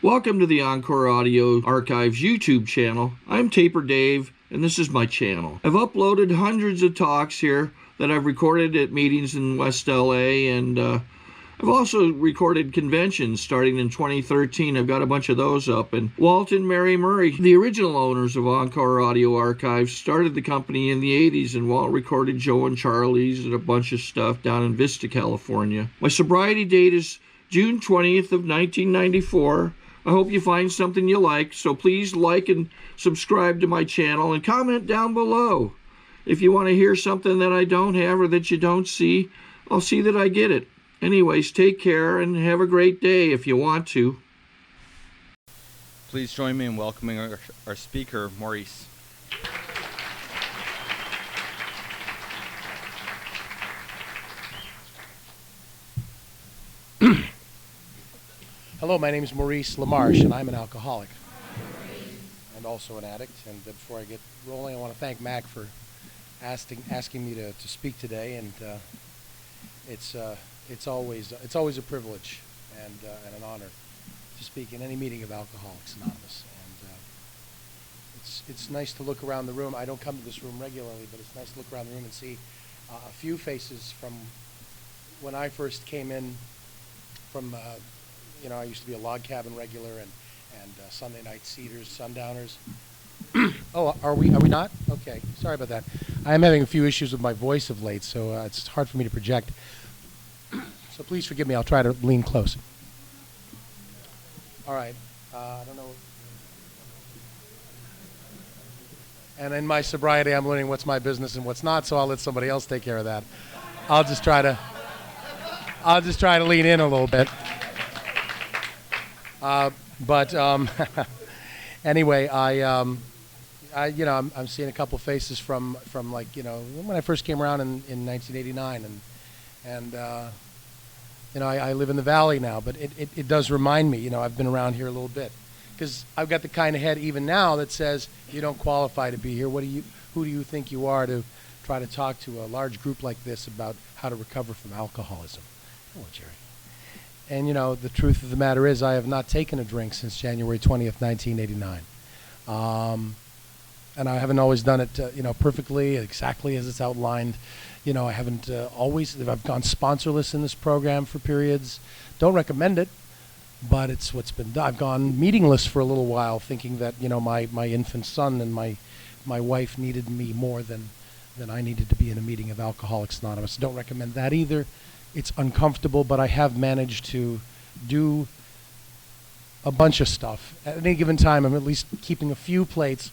Welcome to the Encore Audio Archives YouTube channel. I'm Taper Dave, and this is my channel. I've uploaded hundreds of talks here that I've recorded at meetings in West LA, and I've also recorded conventions starting in 2013. I've got a bunch of those up. And Walt and Mary Murray, the original owners of Encore Audio Archives, started the company in the 80s, and Walt recorded Joe and Charlie's and a bunch of stuff down in Vista, California. My sobriety date is June 20th of 1994. I hope you find something you like, so please like and subscribe to my channel and comment down below. If you want to hear something that I don't have or that you don't see, I'll see that I get it. Anyways, take care and have a great day if you want to. Please join me in welcoming our speaker, Maurice. Hello, my name is Maurice LaMarche, and I'm an alcoholic and also an addict. And before I get rolling, I want to thank Mac for asking me to speak today. And it's always a privilege and an honor to speak in any meeting of Alcoholics Anonymous. And it's nice to look around the room. I don't come to this room regularly, but it's nice to look around the room and see a few faces from when I first came in from. I used to be a log cabin regular and Sunday night seaters, sundowners. Oh, are we not? Okay, sorry about that. I am having a few issues with my voice of late, so it's hard for me to project. So please forgive me. I'll try to lean close. All right. I don't know. And in my sobriety, I'm learning what's my business and what's not, so I'll let somebody else take care of that. I'll just try to lean in a little bit. Anyway, I'm seeing a couple faces from like, when I first came around in 1989, and I live in the Valley now, but it does remind me, I've been around here a little bit, because I've got the kind of head even now that says you don't qualify to be here. Who do you think you are to try to talk to a large group like this about how to recover from alcoholism? Hello, Jerry. And, the truth of the matter is I have not taken a drink since January 20th, 1989. And I haven't always done it, perfectly, exactly as it's outlined. I haven't I've gone sponsorless in this program for periods. Don't recommend it, but it's what's been done. I've gone meetingless for a little while, thinking that, my infant son and my wife needed me more than I needed to be in a meeting of Alcoholics Anonymous. Don't recommend that either. It's uncomfortable, but I have managed to do a bunch of stuff. At any given time, I'm at least keeping a few plates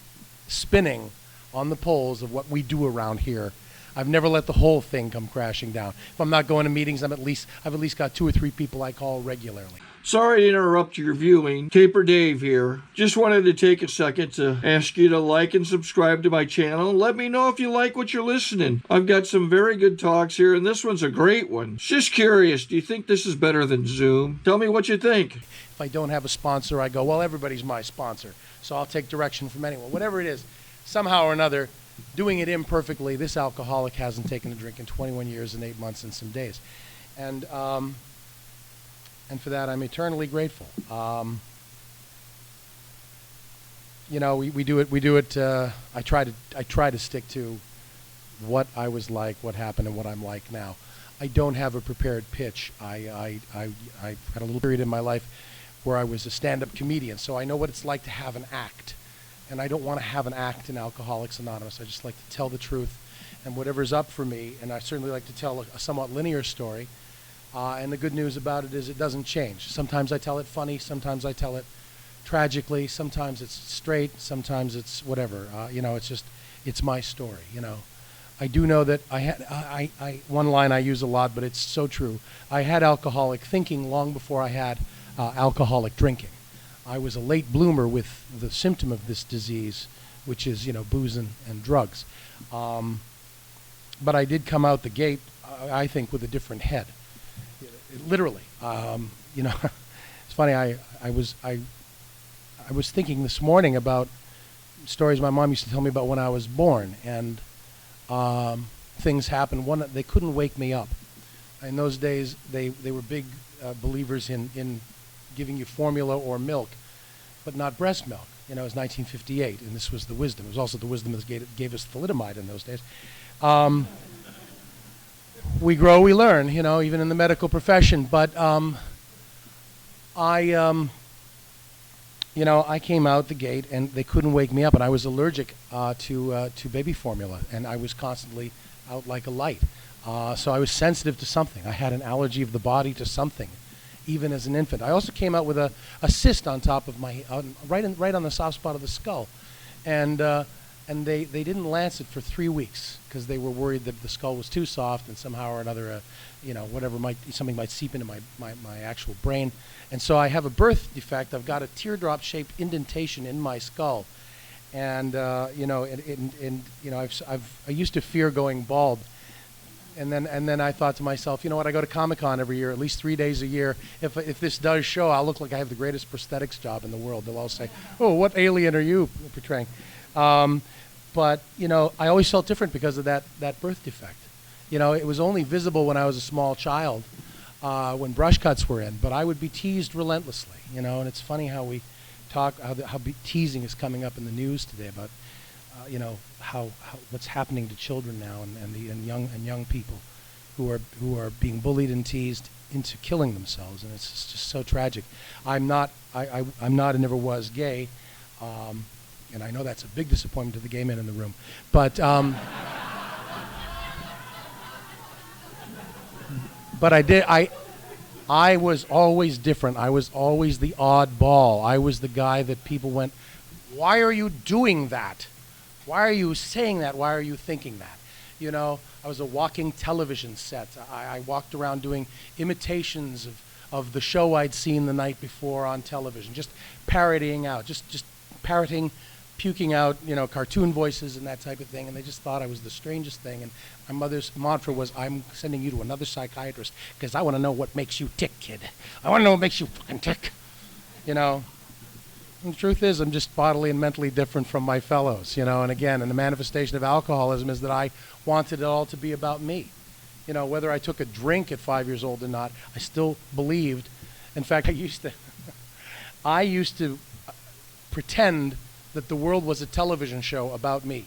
spinning on the poles of what we do around here. I've never let the whole thing come crashing down. If I'm not going to meetings, I've at least got 2 or 3 people I call regularly. Sorry to interrupt your viewing. Taper Dave here. Just wanted to take a second to ask you to like and subscribe to my channel. Let me know if you like what you're listening. I've got some very good talks here, and this one's a great one. Just curious, do you think this is better than Zoom? Tell me what you think. If I don't have a sponsor, I go, well, everybody's my sponsor, so I'll take direction from anyone. Whatever it is, somehow or another, doing it imperfectly, this alcoholic hasn't taken a drink in 21 years and 8 months and some days. And for that, I'm eternally grateful. We do it. I try to stick to what I was like, what happened, and what I'm like now. I don't have a prepared pitch. I had a little period in my life where I was a stand-up comedian, so I know what it's like to have an act. And I don't want to have an act in Alcoholics Anonymous. I just like to tell the truth and whatever's up for me. And I certainly like to tell a somewhat linear story. And the good news about it is it doesn't change. Sometimes I tell it funny, sometimes I tell it tragically, sometimes it's straight, sometimes it's whatever. It's my story, I do know that one line I use a lot, but it's so true. I had alcoholic thinking long before I had alcoholic drinking. I was a late bloomer with the symptom of this disease, which is, booze and drugs. But I did come out the gate, I think, with a different head. Literally, it's funny. I was thinking this morning about stories my mom used to tell me about when I was born, and things happened. One, they couldn't wake me up. In those days, they were big believers in giving you formula or milk but not breast milk. You know, it was 1958, and this was the wisdom. It was also the wisdom that gave us thalidomide in those days. We grow, we learn, you know, even in the medical profession. But you know, I came out the gate, and they couldn't wake me up, and I was allergic to baby formula, and I was constantly out like a light. So I was sensitive to something. I had an allergy of the body to something, even as an infant. I also came out with a cyst on top of my, right on the soft spot of the skull, and they didn't lance it for 3 weeks because they were worried that the skull was too soft, and somehow or another, you know, something might seep into my actual brain. And so I have a birth defect. I've got a teardrop-shaped indentation in my skull, and you know, you know, I used to fear going bald. And then I thought to myself, you know what? I go to Comic-Con every year, at least 3 days a year. If this does show, I'll look like I have the greatest prosthetics job in the world. They'll all say, "Oh, what alien are you portraying?" But you know, I always felt different because of that birth defect. You know, it was only visible when I was a small child, when brush cuts were in. But I would be teased relentlessly. You know, and it's funny how we talk how teasing is coming up in the news today about. You know how what's happening to children now and young people who are being bullied and teased into killing themselves, and it's just so tragic. I'm not and never was gay, and I know that's a big disappointment to the gay men in the room, but I was always different. I was always the oddball. I was the guy that people went, "Why are you doing that? Why are you saying that? Why are you thinking that?" You know, I was a walking television set. I walked around doing imitations of the show I'd seen the night before on television, just parodying out, just parroting, puking out, you know, cartoon voices and that type of thing. And they just thought I was the strangest thing. And my mother's mantra was, "I'm sending you to another psychiatrist because I want to know what makes you tick, kid. I want to know what makes you fucking tick." You know. And the truth is, I'm just bodily and mentally different from my fellows, you know. And again, and the manifestation of alcoholism is that I wanted it all to be about me. You know, whether I took a drink at 5 years old or not, I still believed. In fact, I used to pretend that the world was a television show about me.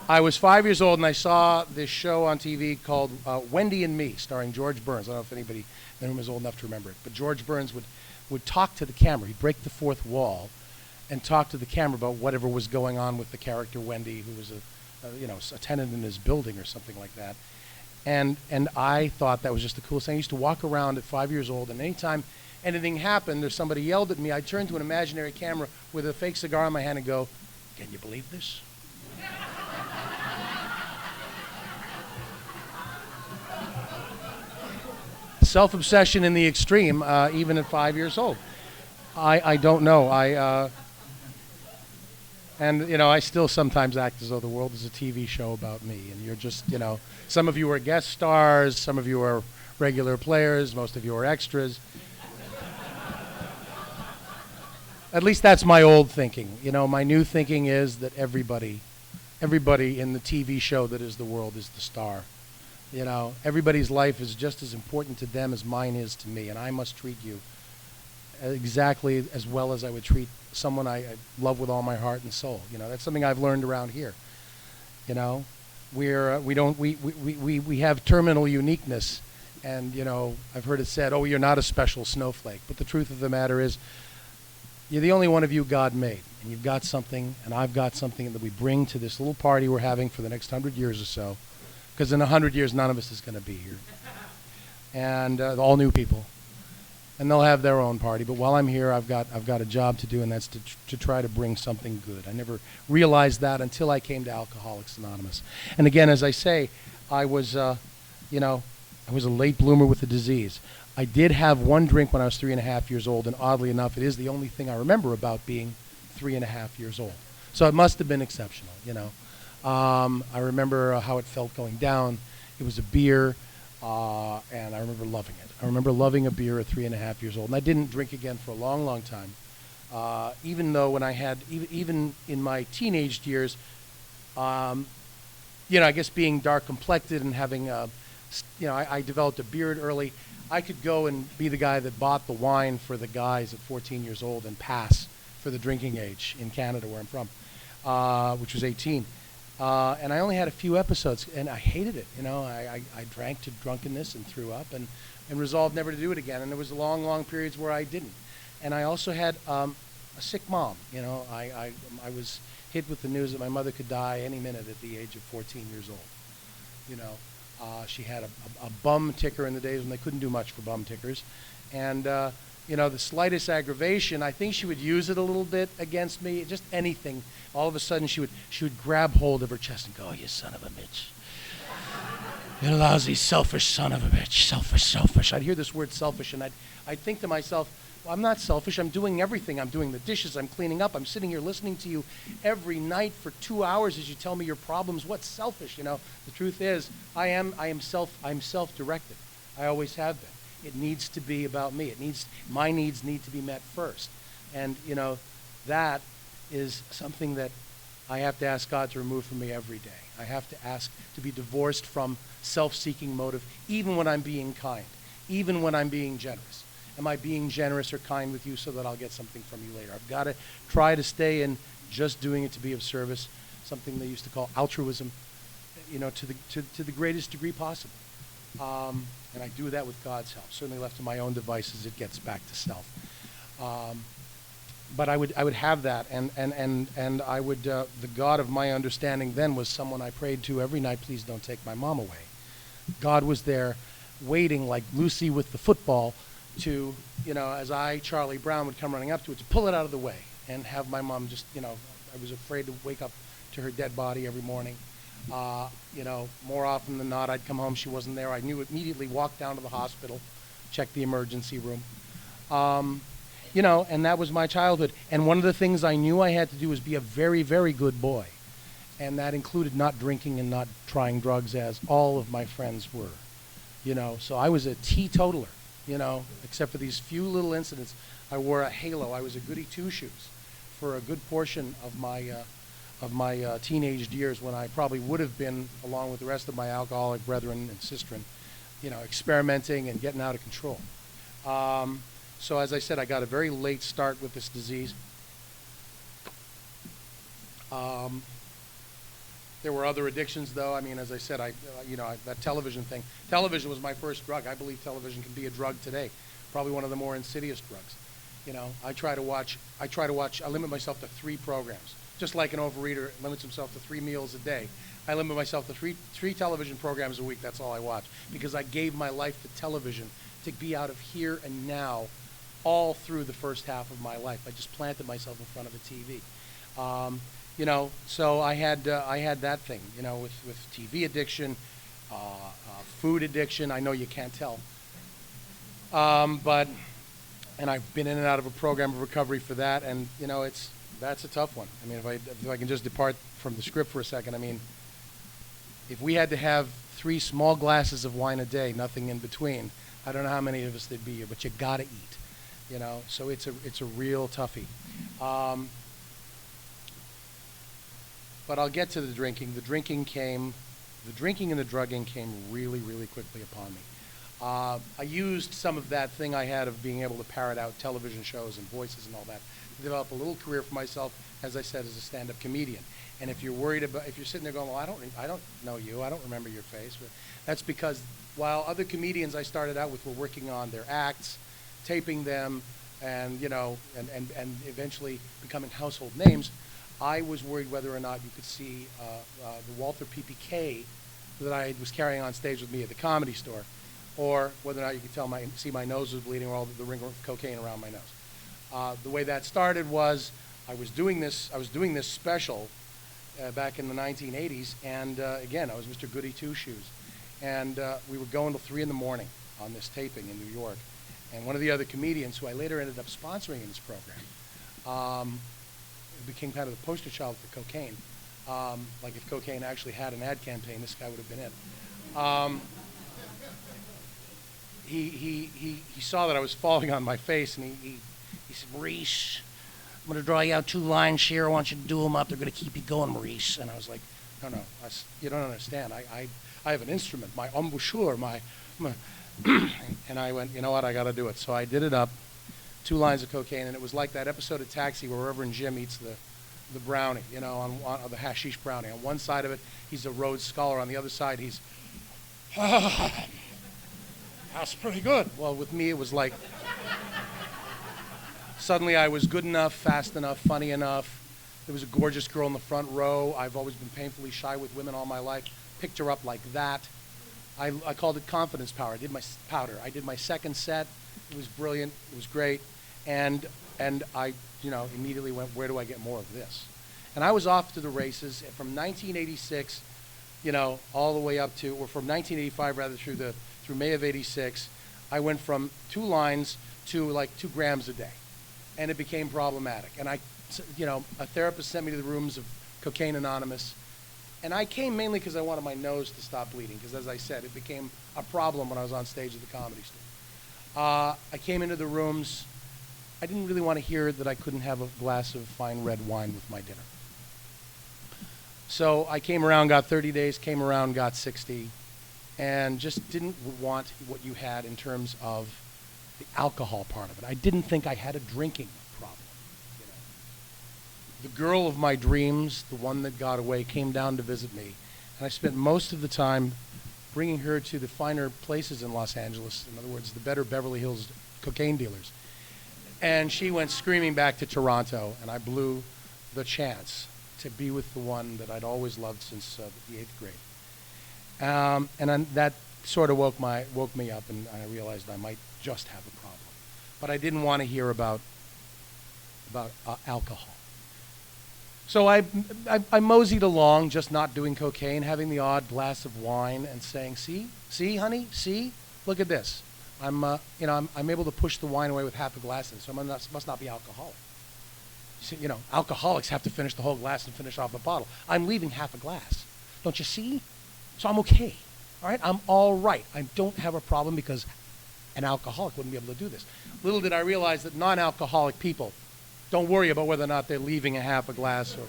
I was 5 years old, and I saw this show on TV called Wendy and Me, starring George Burns. I don't know if anybody in the room is old enough to remember it, but George Burns would talk to the camera. He'd break the fourth wall and talk to the camera about whatever was going on with the character Wendy, who was a tenant in his building or something like that. And I thought that was just the coolest thing. I used to walk around at 5 years old, and anytime anything happened or somebody yelled at me, I'd turn to an imaginary camera with a fake cigar in my hand and go, "Can you believe this?" Self-obsession in the extreme, even at 5 years old. I don't know. And you know, I still sometimes act as though the world is a TV show about me, and you're just, you know, some of you are guest stars, some of you are regular players, most of you are extras. At least that's my old thinking. You know, my new thinking is that everybody in the TV show that is the world is the star. You know, everybody's life is just as important to them as mine is to me, and I must treat you exactly as well as I would treat someone I love with all my heart and soul. You know, that's something I've learned around here. You know, we have terminal uniqueness, and you know, I've heard it said, "Oh, you're not a special snowflake." But the truth of the matter is, you're the only one of you God made, and you've got something, and I've got something that we bring to this little party we're having for the next 100 years or so. Because in 100 years, none of us is going to be here. And all new people. And they'll have their own party. But while I'm here, I've got a job to do, and that's to try to bring something good. I never realized that until I came to Alcoholics Anonymous. And again, as I say, I was a late bloomer with the disease. I did have one drink when I was 3.5 years old, and oddly enough, it is the only thing I remember about being 3.5 years old. So it must have been exceptional, you know. I remember how it felt going down. It was a beer, and I remember loving it. I remember loving a beer at 3.5 years old. And I didn't drink again for a long, long time. Even though when I had, even in my teenage years, you know, I guess being dark complected and having, you know, I developed a beard early. I could go and be the guy that bought the wine for the guys at 14 years old and pass for the drinking age in Canada, where I'm from, which was 18. And I only had a few episodes, and I hated it. You know, I drank to drunkenness and threw up, and resolved never to do it again. And there was long, long periods where I didn't. And I also had a sick mom. You know, I was hit with the news that my mother could die any minute at the age of 14 years old. You know, she had a bum ticker in the days when they couldn't do much for bum tickers. And, you know, the slightest aggravation, I think she would use it a little bit against me, just anything. All of a sudden she would grab hold of her chest and go, "Oh, you son of a bitch. You lousy, selfish son of a bitch. Selfish, selfish." I'd hear this word selfish, and I'd think to myself, well, I'm not selfish. I'm doing everything. I'm doing the dishes. I'm cleaning up. I'm sitting here listening to you every night for 2 hours as you tell me your problems. What's selfish? You know, the truth is, I'm self-directed. I always have been. It needs to be about me. My needs need to be met first. And, you know, that is something that I have to ask God to remove from me every day. I have to ask to be divorced from self-seeking motive, even when I'm being kind, even when I'm being generous. Am I being generous or kind with you so that I'll get something from you later? I've got to try to stay in just doing it to be of service, something they used to call altruism, you know, to the greatest degree possible. And I do that with God's help. Certainly left to my own devices, it gets back to self. But I would have that, and I would, the God of my understanding then was someone I prayed to every night, "Please don't take my mom away." God was there waiting like Lucy with the football to, you know, as Charlie Brown, would come running up to it, to pull it out of the way and have my mom just, you know, I was afraid to wake up to her dead body every morning. You know, more often than not, I'd come home, she wasn't there. I knew immediately, walk down to the hospital, check the emergency room. You know, and that was my childhood. And one of the things I knew I had to do was be a very, very good boy. And that included not drinking and not trying drugs, as all of my friends were. You know, so I was a teetotaler, you know, except for these few little incidents. I wore a halo. I was a goody two-shoes for a good portion of my teenage years, when I probably would have been, along with the rest of my alcoholic brethren and sistren, you know, experimenting and getting out of control. So as I said, I got a very late start with this disease. There were other addictions, though. I mean, as I said, that television thing. Television was my first drug. I believe television can be a drug today, probably one of the more insidious drugs. You know, I limit myself to 3 programs. Just like an overeater limits himself to 3 meals a day, I limit myself to three television programs a week. That's all I watch, because I gave my life to television to be out of here and now all through the first half of my life. I just planted myself in front of a TV. You know, so I had that thing, you know, with TV addiction, food addiction. I know you can't tell. And I've been in and out of a program of recovery for that, and, you know, that's a tough one. I mean, if I can just depart from the script for a second, I mean, if we had to have 3 small glasses of wine a day, nothing in between, I don't know how many of us there'd be here, but you gotta eat, you know. So it's a real toughie. But I'll get to the drinking. The drinking and the drugging came really, really quickly upon me. I used some of that thing I had of being able to parrot out television shows and voices and all that to develop a little career for myself, as I said, as a stand-up comedian. And if you're worried about, if you're sitting there going, well, I don't know you, I don't remember your face, but that's because while other comedians I started out with were working on their acts, taping them, and, you know, and eventually becoming household names, I was worried whether or not you could see the Walther PPK that I was carrying on stage with me at the Comedy Store, or whether or not you could see my nose was bleeding, or all the ring of cocaine around my nose. The way that started was I was doing this special back in the 1980s, and again, I was Mr. Goody Two-Shoes, and we were going till 3 in the morning on this taping in New York, and one of the other comedians, who I later ended up sponsoring in this program, became kind of the poster child for cocaine. Like if cocaine actually had an ad campaign, this guy would have been it. He saw that I was falling on my face, and he said, "Maurice, I'm going to draw you out 2 lines here. I want you to do them up. They're going to keep you going, Maurice." And I was like, no, you don't understand. I have an instrument, my embouchure, And I went, you know what, I got to do it. So I did it up, 2 lines of cocaine, and it was like that episode of Taxi where Reverend Jim eats the brownie, you know, on the hashish brownie. On one side of it, he's a Rhodes Scholar. On the other side, he's, that's pretty good. Well, with me, it was like, suddenly I was good enough, fast enough, funny enough. There was a gorgeous girl in the front row. I've always been painfully shy with women all my life. Picked her up like that. I called it confidence power. I did my powder. I did my second set. It was brilliant. It was great. And I, you know, immediately went, where do I get more of this? And I was off to the races from 1986, you know, all the way up to, or from 1985 rather, through May of '86. I went from 2 lines to like 2 grams a day, and it became problematic. And I, you know, a therapist sent me to the rooms of Cocaine Anonymous. And I came mainly because I wanted my nose to stop bleeding, because as I said, it became a problem when I was on stage at the Comedy Store. I came into the rooms. I didn't really want to hear that I couldn't have a glass of fine red wine with my dinner. So I came around, got 30 days, came around, got 60, and just didn't want what you had in terms of the alcohol part of it. I didn't think I had a drinking problem. The girl of my dreams, the one that got away, came down to visit me. And I spent most of the time bringing her to the finer places in Los Angeles, in other words, the better Beverly Hills cocaine dealers. And she went screaming back to Toronto, and I blew the chance to be with the one that I'd always loved since the 8th grade. And that sort of woke me up, and I realized I might just have a problem. But I didn't want to hear about alcohol. So I moseyed along, just not doing cocaine, having the odd glass of wine, and saying, "See, honey, see, look at this. I'm able to push the wine away with half a glass in it, so I must not be alcoholic. See, you know, alcoholics have to finish the whole glass and finish off the bottle. I'm leaving half a glass. Don't you see? So I'm okay. All right, I'm all right. I don't have a problem because an alcoholic wouldn't be able to do this. Little did I realize that non-alcoholic people don't worry about whether or not they're leaving a half a glass, or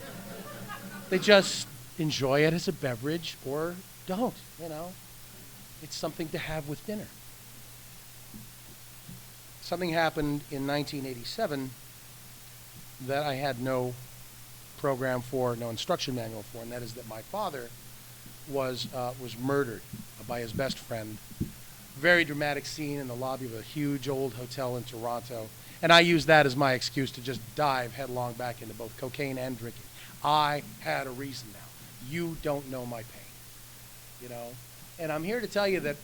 they just enjoy it as a beverage or don't, you know. It's something to have with dinner. Something happened in 1987 that I had no program for, no instruction manual for, and that is that my father was murdered by his best friend. Very dramatic scene in the lobby of a huge old hotel in Toronto. And I used that as my excuse to just dive headlong back into both cocaine and drinking. I had a reason now. You don't know my pain, you know. And I'm here to tell you that,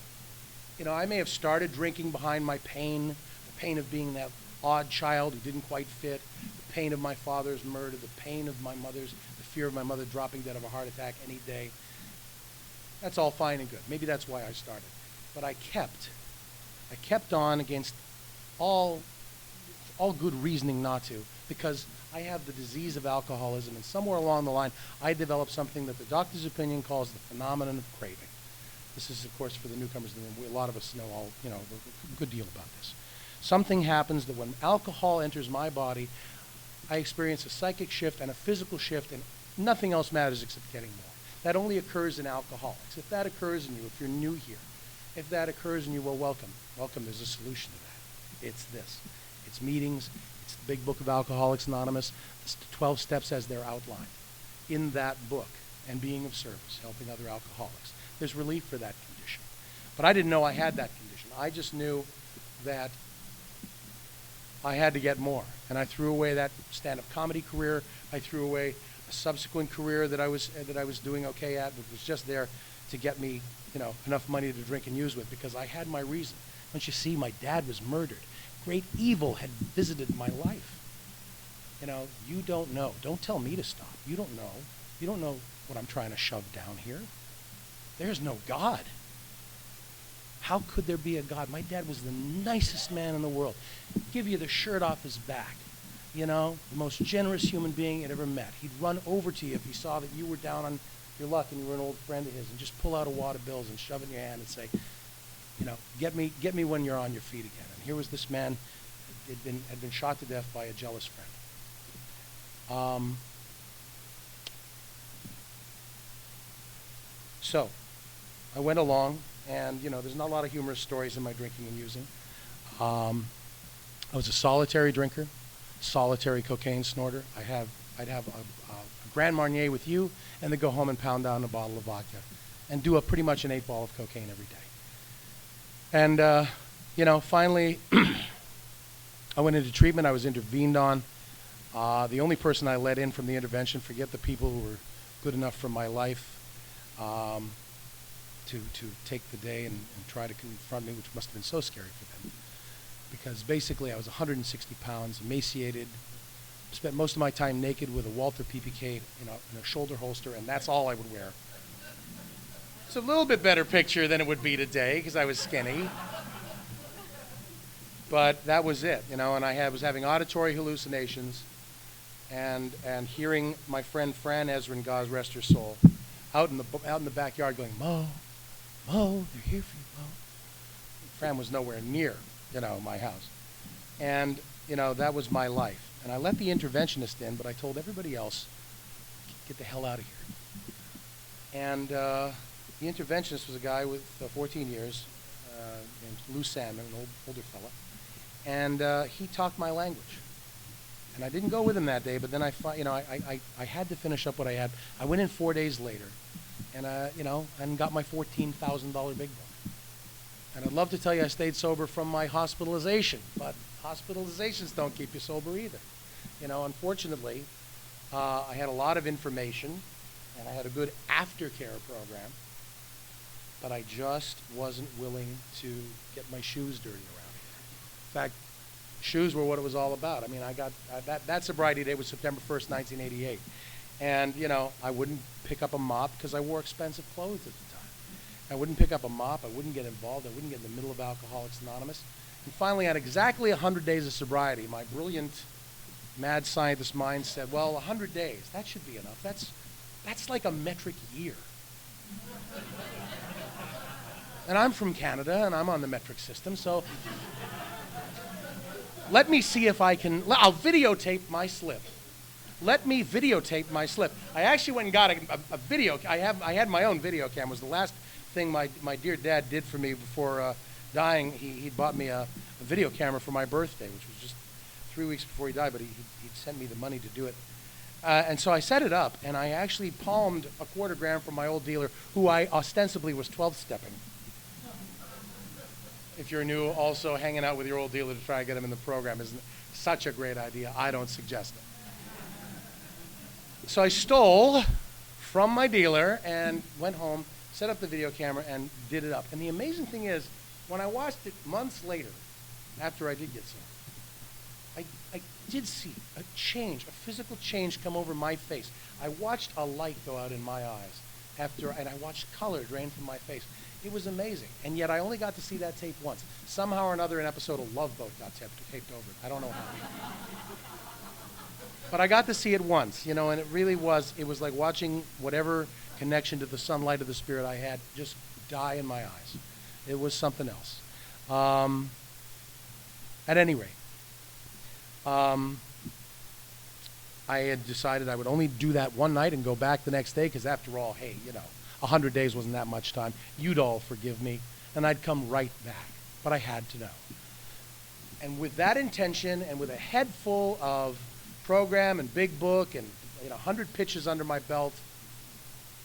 you know, I may have started drinking behind my pain, the pain of being that odd child who didn't quite fit, the pain of my father's murder, the pain of my mother's, the fear of my mother dropping dead of a heart attack any day. That's all fine and good. Maybe that's why I started. But I kept on against all good reasoning not to, because I have the disease of alcoholism, and somewhere along the line, I developed something that the doctor's opinion calls the phenomenon of craving. This is, of course, for the newcomers in the room. A lot of us know a good deal about this. Something happens that when alcohol enters my body, I experience a psychic shift and a physical shift, and nothing else matters except getting more. That only occurs in alcoholics. If that occurs in you, if you're new here, if that occurs in you, well, welcome. Welcome, there's a solution to that. It's this. It's meetings. It's the big book of Alcoholics Anonymous. It's 12 steps as they're outlined in that book, and being of service, helping other alcoholics. There's relief for that condition. But I didn't know I had that condition. I just knew that I had to get more. And I threw away that stand-up comedy career. I threw away a subsequent career that I was doing okay at, but was just there to get me, you know, enough money to drink and use with, because I had my reason. Don't you see, my dad was murdered. Great evil had visited my life. You know, you don't know. Don't tell me to stop. You don't know. You don't know what I'm trying to shove down here. There's no God. How could there be a God? My dad was the nicest man in the world. Give you the shirt off his back. You know, the most generous human being you'd ever met. He'd run over to you if he saw that you were down on your luck and you were an old friend of his, and just pull out a wad of bills and shove it in your hand and say, you know, get me when you're on your feet again. And here was this man had been shot to death by a jealous friend. So I went along And, you know, there's not a lot of humorous stories in my drinking and using. I was a solitary drinker, solitary cocaine snorter. I'd have a Grand Marnier with you, and then go home and pound down a bottle of vodka, and do pretty much an 8-ball of cocaine every day. And, you know, finally, I went into treatment. I was intervened on. The only person I let in from the intervention, forget the people who were good enough for my life, to take the day and try to confront me, which must have been so scary for them. Because basically I was 160 pounds, emaciated, spent most of my time naked with a Walther PPK in a shoulder holster, and that's all I would wear. It's a little bit better picture than it would be today, because I was skinny. But that was it, you know, and I was having auditory hallucinations and hearing my friend Fran Ezrin, God rest her soul, out in the backyard going, Mo, they're here for you, Mo. Fran was nowhere near, you know, my house. And, you know, that was my life. And I let the interventionist in, but I told everybody else, get the hell out of here. And the interventionist was a guy with 14 years, named Lou Sandman, an older fella. And he talked my language. And I didn't go with him that day, but then I had to finish up what I had. I went in 4 days later, and you know, and got my $14,000 big book. And I'd love to tell you I stayed sober from my hospitalization, but hospitalizations don't keep you sober either. You know, unfortunately, I had a lot of information, and I had a good aftercare program, but I just wasn't willing to get my shoes dirty around here. In fact, shoes were what it was all about. I mean, that sobriety day was September 1st, 1988. And, you know, I wouldn't pick up a mop because I wore expensive clothes at the time. I wouldn't pick up a mop. I wouldn't get involved. I wouldn't get in the middle of Alcoholics Anonymous. And finally, at exactly 100 days of sobriety, my brilliant mad scientist mind said, well, 100 days, that should be enough. That's like a metric year. And I'm from Canada, and I'm on the metric system, so let me see if I can, I'll videotape my slip. Let me videotape my slip. I actually went and got a video. I had my own video cam. It was the last thing my dear dad did for me before dying. He'd bought me a video camera for my birthday, which was just 3 weeks before he died, but he'd sent me the money to do it. And so I set it up, and I actually palmed a $quarter gram from my old dealer, who I ostensibly was 12-stepping. If you're new, also hanging out with your old dealer to try to get him in the program isn't such a great idea. I don't suggest it. So I stole from my dealer and went home, set up the video camera, and did it up. And the amazing thing is, when I watched it months later, after I did get sober, I did see a change, a physical change come over my face. I watched a light go out in my eyes and I watched color drain from my face. It was amazing. And yet I only got to see that tape once. Somehow or another, an episode of Love Boat got taped over it. I don't know how. But I got to see it once, you know, and it was like watching whatever connection to the sunlight of the spirit I had just die in my eyes. It was something else. At any rate, I had decided I would only do that one night and go back the next day, because after all, hey, you know, 100 days wasn't that much time. You'd all forgive me, and I'd come right back. But I had to know. And with that intention, and with a head full of program and big book and 100 pitches under my belt,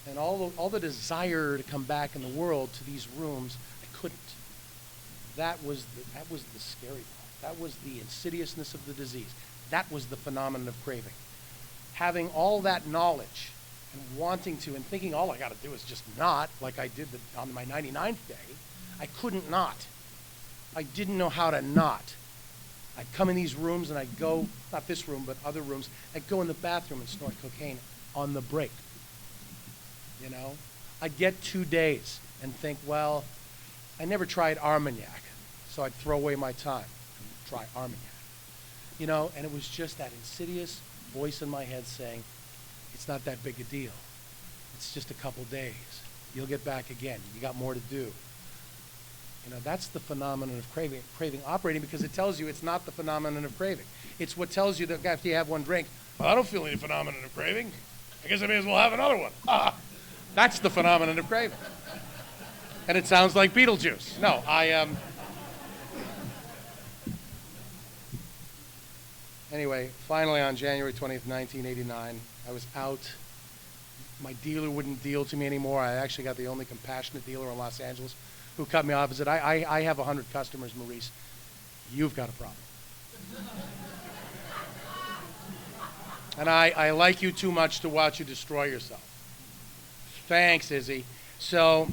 and all the desire to come back in the world to these rooms, I couldn't. That was the scary part. That was the insidiousness of the disease. That was the phenomenon of craving. Having all that knowledge and wanting to, and thinking all I got to do is just not, like I did on my 99th day, I couldn't not. I didn't know how to not. I'd come in these rooms and I'd go, not this room, but other rooms, I'd go in the bathroom and snort cocaine on the break. You know? I'd get 2 days and think, well, I never tried Armagnac, so I'd throw away my time and try Armagnac. You know, and it was just that insidious voice in my head saying, it's not that big a deal. It's just a couple days. You'll get back again. You got more to do. You know, that's the phenomenon of craving operating, because it tells you it's not the phenomenon of craving. It's what tells you that after you have one drink, well, I don't feel any phenomenon of craving. I guess I may as well have another one. That's the phenomenon of craving. And it sounds like Beetlejuice. No, Anyway, finally on January 20th, 1989, I was out. My dealer wouldn't deal to me anymore. I actually got the only compassionate dealer in Los Angeles who cut me off and said, I have 100 customers, Maurice. You've got a problem. And I like you too much to watch you destroy yourself. Thanks, Izzy. So,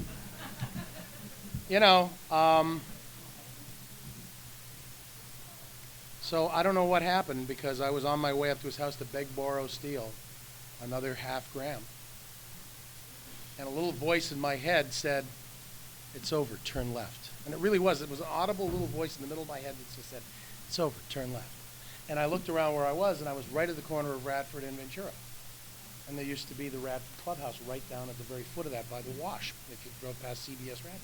so I don't know what happened, because I was on my way up to his house to beg, borrow, steal another half gram. And a little voice in my head said, it's over, turn left. And it really was. It was an audible little voice in the middle of my head that just said, it's over, turn left. And I looked around where I was, and I was right at the corner of Radford and Ventura. And there used to be the Radford Clubhouse right down at the very foot of that by the wash, if you drove past CBS Radford.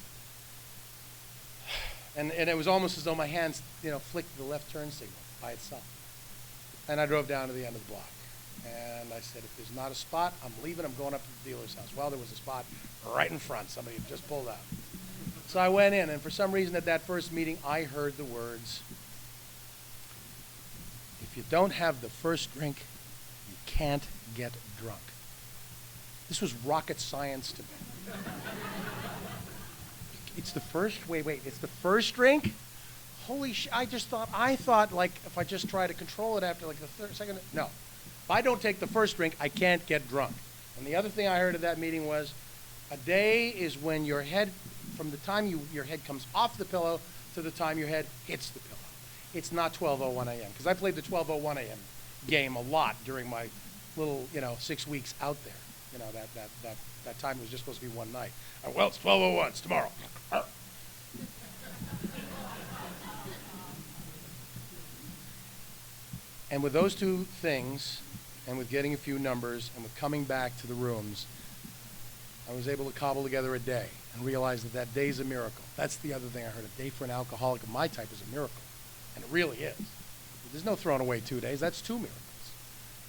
And it was almost as though my hands, flicked the left turn signal by itself. And I drove down to the end of the block. And I said, if there's not a spot, I'm leaving. I'm going up to the dealer's house. Well, there was a spot right in front. Somebody had just pulled out. So I went in, and for some reason at that first meeting, I heard the words, if you don't have the first drink, you can't get drunk. This was rocket science to me. It's the first, it's the first drink? Holy shit, I thought like if I just try to control it after like the third, second, no. If I don't take the first drink, I can't get drunk. And the other thing I heard at that meeting was, a day is when your head, from the time your head comes off the pillow to the time your head hits the pillow. It's not 12:01 a.m. Because I played the 12:01 a.m. game a lot during my little, 6 weeks out there. That time was just supposed to be one night. Well, it's 12:01. It's tomorrow. And with those two things, and with getting a few numbers, and with coming back to the rooms, I was able to cobble together a day and realize that that day's a miracle. That's the other thing I heard. A day for an alcoholic of my type is a miracle. And it really is. There's no throwing away 2 days. That's 2 miracles.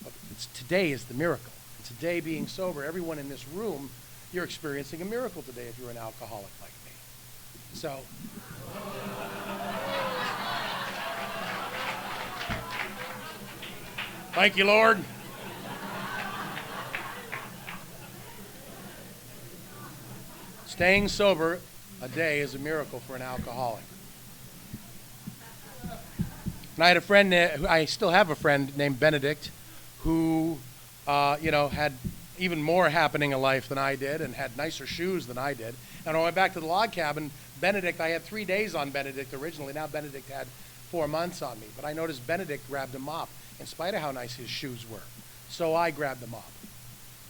But today is the miracle. And today, being sober, everyone in this room, you're experiencing a miracle today if you're an alcoholic like me. So, thank you, Lord. Staying sober a day is a miracle for an alcoholic. And I had a friend, I still have a friend named Benedict, who, had even more happening in life than I did and had nicer shoes than I did. And when I went back to the log cabin, Benedict, I had 3 days on Benedict originally. Now Benedict had 4 months on me. But I noticed Benedict grabbed a mop in spite of how nice his shoes were. So I grabbed a mop.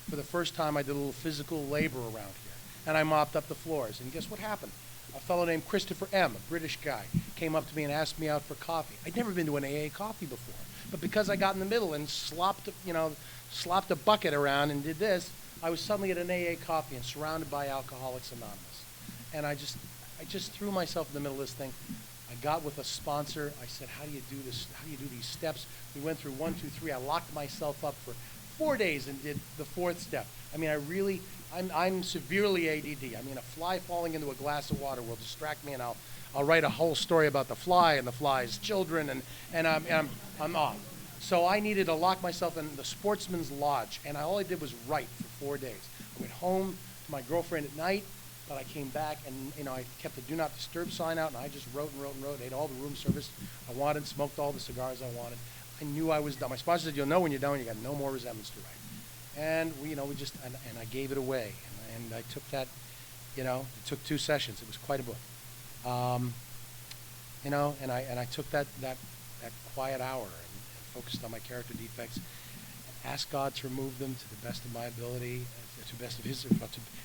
For the first time, I did a little physical labor around here. And I mopped up the floors. And guess what happened? A fellow named Christopher M., a British guy, came up to me and asked me out for coffee. I'd never been to an AA coffee before. But because I got in the middle and slopped a bucket around and did this, I was suddenly at an AA coffee and surrounded by Alcoholics Anonymous. And I just threw myself in the middle of this thing. I got with a sponsor. I said, how do you do this? How do you do these steps? We went through 1, 2, 3. I locked myself up for 4 days and did the 4th step. I mean, I'm severely ADD. I mean, a fly falling into a glass of water will distract me, and I'll write a whole story about the fly and the fly's children, and I'm off. So I needed to lock myself in the Sportsman's Lodge, and all I did was write for 4 days. I went home to my girlfriend at night, but I came back and I kept the do not disturb sign out, and I just wrote and wrote and wrote, ate all the room service I wanted, smoked all the cigars I wanted. I knew I was done. My sponsor said, you'll know when you're done, you got no more resentments to write. And and I gave it away, and I took that, it took 2 sessions. It was quite a book, and I took that quiet hour and focused on my character defects, and asked God to remove them to the best of my ability, to the best of His,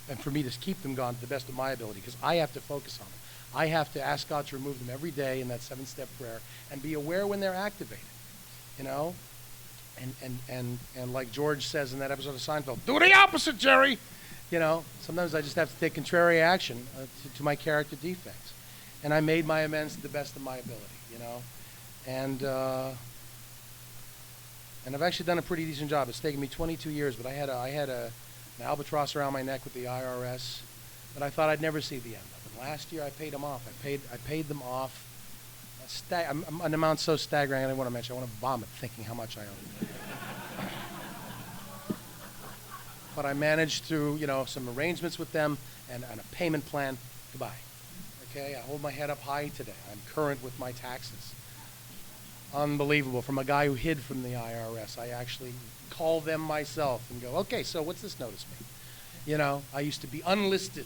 and for me to keep them gone to the best of my ability, because I have to focus on them. I have to ask God to remove them every day in that 7-step prayer, and be aware when they're activated, And like George says in that episode of Seinfeld, do the opposite, Jerry. Sometimes I just have to take contrary action to my character defects. And I made my amends to the best of my ability, And I've actually done a pretty decent job. It's taken me 22 years, but I had an albatross around my neck with the IRS that I thought I'd never see the end of. Last year I paid them off. I paid them off an amount so staggering I didn't want to mention. I want to vomit thinking how much I owed. But I managed through, some arrangements with them and a payment plan. Goodbye. Okay, I hold my head up high today. I'm current with my taxes. Unbelievable. From a guy who hid from the IRS, I actually call them myself and go, okay, so what's this notice mean? I used to be unlisted,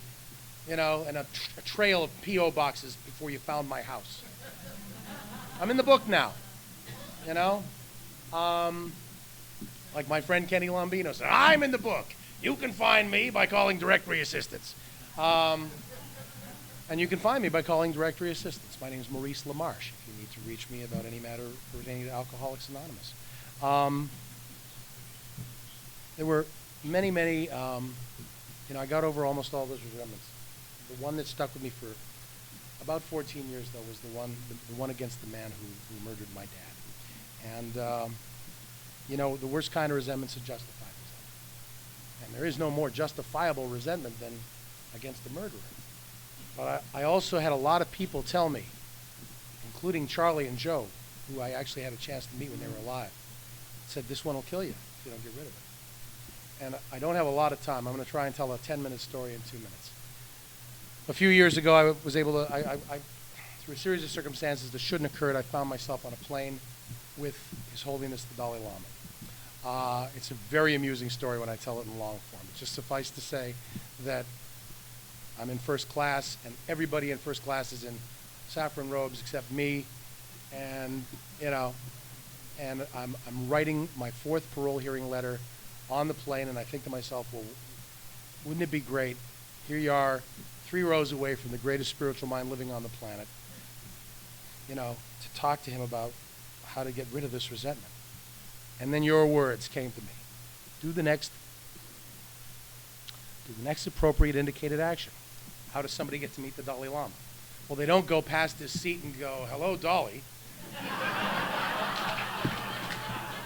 and a trail of P.O. boxes before you found my house. I'm in the book now, like my friend Kenny Lombino said, I'm in the book. You can find me by calling directory assistance. And you can find me by calling directory assistance. My name is Maurice LaMarche, if you need to reach me about any matter pertaining to Alcoholics Anonymous. There were many, I got over almost all those resentments. The one that stuck with me for about 14 years, though, was the one against the man who murdered my dad. And, the worst kind of resentment is justified resentment. And there is no more justifiable resentment than against the murderer. But I also had a lot of people tell me, including Charlie and Joe, who I actually had a chance to meet when they were alive, said, this one will kill you if you don't get rid of it. And I don't have a lot of time. I'm going to try and tell a 10-minute story in 2 minutes. A few years ago, I was able to, through a series of circumstances that shouldn't have occurred, I found myself on a plane with His Holiness the Dalai Lama. It's a very amusing story when I tell it in long form. It just suffice to say that I'm in first class, and everybody in first class is in saffron robes except me, and and I'm writing my 4th parole hearing letter on the plane, and I think to myself, well, wouldn't it be great? Here you are, 3 rows away from the greatest spiritual mind living on the planet, to talk to him about how to get rid of this resentment. And then your words came to me. Do the next appropriate indicated action. How does somebody get to meet the Dalai Lama? Well, they don't go past his seat and go, hello, Dolly.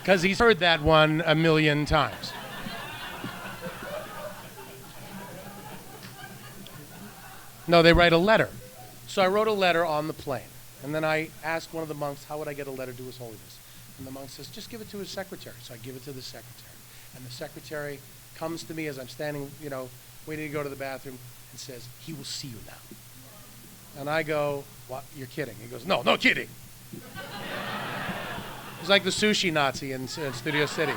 Because he's heard that one a million times. No, they write a letter. So I wrote a letter on the plane. And then I asked one of the monks, how would I get a letter to His Holiness? And the monk says, just give it to his secretary. So I give it to the secretary. And the secretary comes to me as I'm standing, waiting to go to the bathroom, and says, he will see you now. And I go, what? You're kidding. He goes, no kidding. He's like the sushi Nazi in Studio City.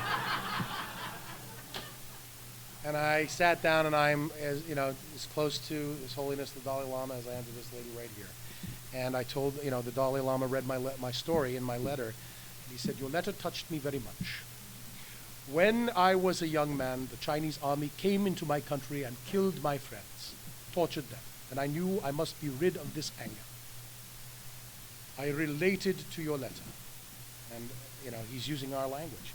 And I sat down, and I'm as close to His Holiness the Dalai Lama as I am to this lady right here. And I told, the Dalai Lama read my story in my letter. And he said, your letter touched me very much. When I was a young man, the Chinese army came into my country and killed my friends, tortured them. And I knew I must be rid of this anger. I related to your letter. And, he's using our language.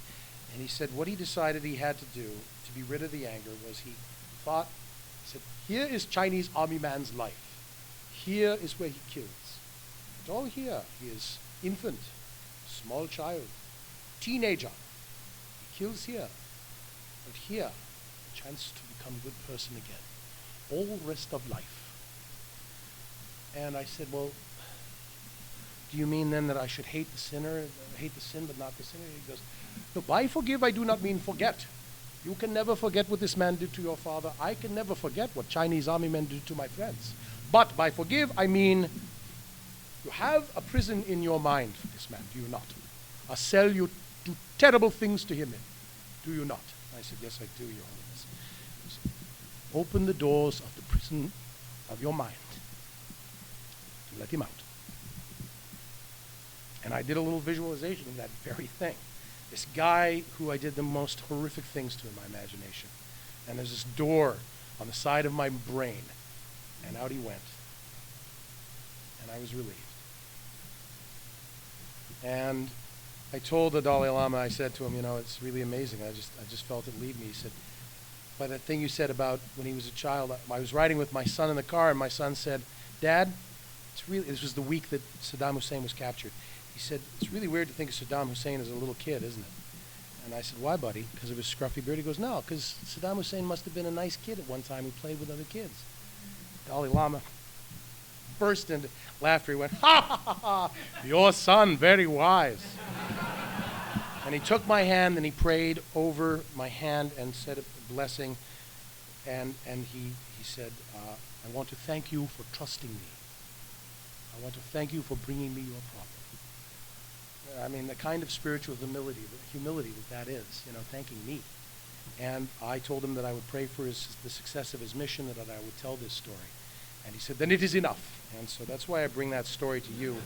And he said what he decided he had to do to be rid of the anger was he said, here is Chinese army man's life. Here is where he kills. It's all here. He is infant, small child, teenager. He kills here. But here, a chance to become a good person again. All rest of life. And I said, well, do you mean then that I should hate the sinner, hate the sin but not the sinner? He goes, no, by forgive I do not mean forget. You can never forget what this man did to your father. I can never forget what Chinese army men did to my friends. But by forgive I mean you have a prison in your mind for this man, do you not? A cell you do terrible things to him in, do you not? I said, yes, I do, Your Holiness. He said, open the doors of the prison of your mind to let him out. And I did a little visualization of that very thing. This guy who I did the most horrific things to in my imagination. And there's this door on the side of my brain. And out he went. And I was relieved. And I told the Dalai Lama, I said to him, it's really amazing. I just felt it leave me. He said, by that thing you said about when he was a child, I was riding with my son in the car, and my son said, Dad, this was the week that Saddam Hussein was captured. He said, it's really weird to think of Saddam Hussein as a little kid, isn't it? And I said, why, buddy? Because of his scruffy beard? He goes, no, because Saddam Hussein must have been a nice kid at one time who played with other kids. Dalai Lama burst into laughter. He went, ha ha ha ha, your son, very wise. And he took my hand and he prayed over my hand and said a blessing. And he said, I want to thank you for trusting me. I want to thank you for bringing me your problem. I mean, the kind of spiritual humility that is, thanking me. And I told him that I would pray for the success of his mission, and that I would tell this story. And he said, then it is enough. And so that's why I bring that story to you.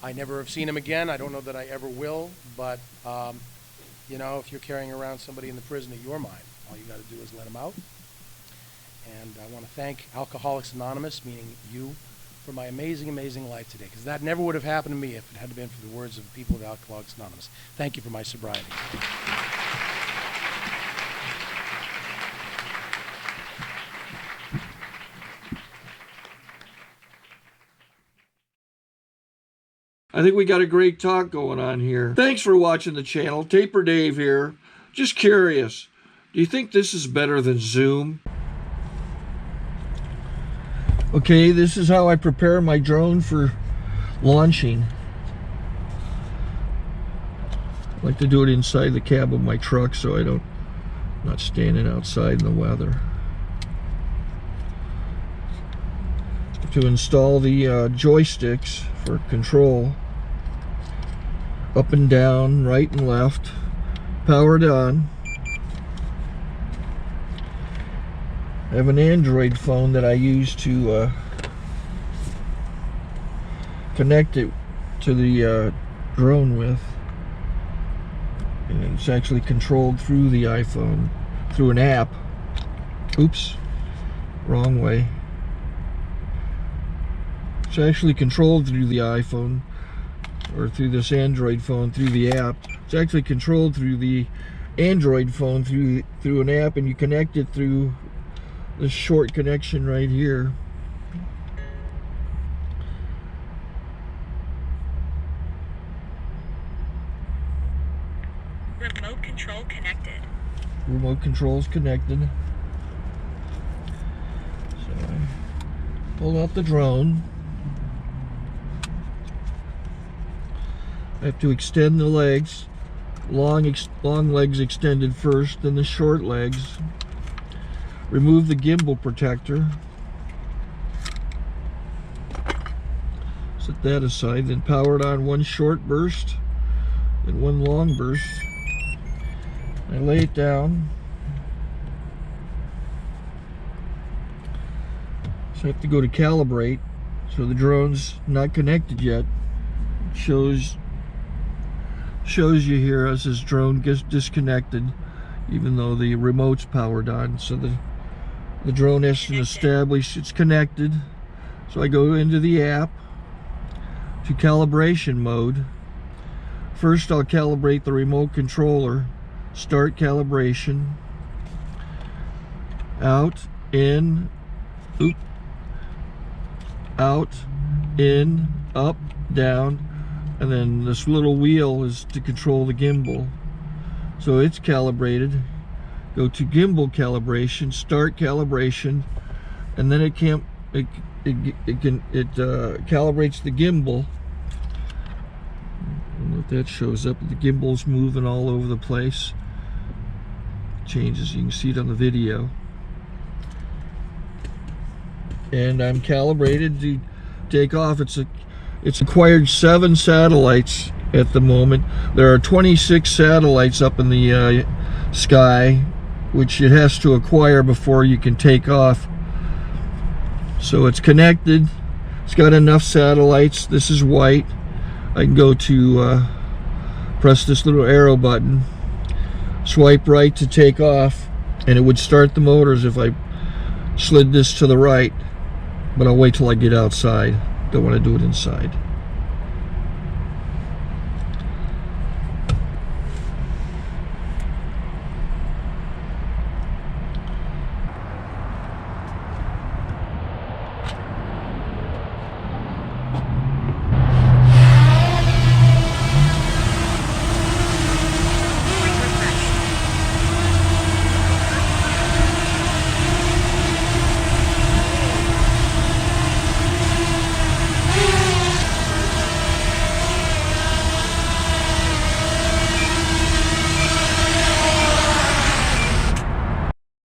I never have seen him again. I don't know that I ever will. But, if you're carrying around somebody in the prison of your mind, all you got to do is let him out. And I want to thank Alcoholics Anonymous, meaning you, for my amazing, amazing life today. Because that never would have happened to me if it had been for the words of the people of Alcoholics Anonymous. Thank you for my sobriety. I think we got a great talk going on here. Thanks for watching the channel. Taper Dave here. Just curious, do you think this is better than Zoom? Okay, this is how I prepare my drone for launching. I like to do it inside the cab of my truck so I'm not standing outside in the weather. To install the joysticks for control, up and down, right and left, powered on. I have an Android phone that I use to connect it to the drone with, and it's actually controlled through the iPhone, through an app. Oops, wrong way. It's actually controlled through the iPhone, or through this Android phone, through the app. It's actually controlled through the Android phone, through an app, and you connect it through this short connection right here. Remote control connected. Remote control's connected. So I pull out the drone. I have to extend the legs. Long legs extended first, then the short legs. Remove the gimbal protector. Set that aside, then power it on one short burst and one long burst. I lay it down. So I have to go to calibrate. So the drone's not connected yet. It shows you here as this drone gets disconnected, even though the remote's powered on. So the drone has to establish it's connected. So I go into the app to calibration mode. First I'll calibrate the remote controller. Start calibration. Out, in, out, in, up, down. And then this little wheel is to control the gimbal. So it's calibrated. Go to gimbal calibration, start calibration, and then it calibrates the gimbal. I don't know if that shows up. The gimbal's moving all over the place. Changes, you can see it on the video. And I'm calibrated to take off. It's acquired 7 satellites at the moment. There are 26 satellites up in the sky, which it has to acquire before you can take off. So it's connected. It's got enough satellites. This is white. I can go to press this little arrow button, swipe right to take off, and it would start the motors if I slid this to the right. But I'll wait till I get outside. Don't want to do it inside.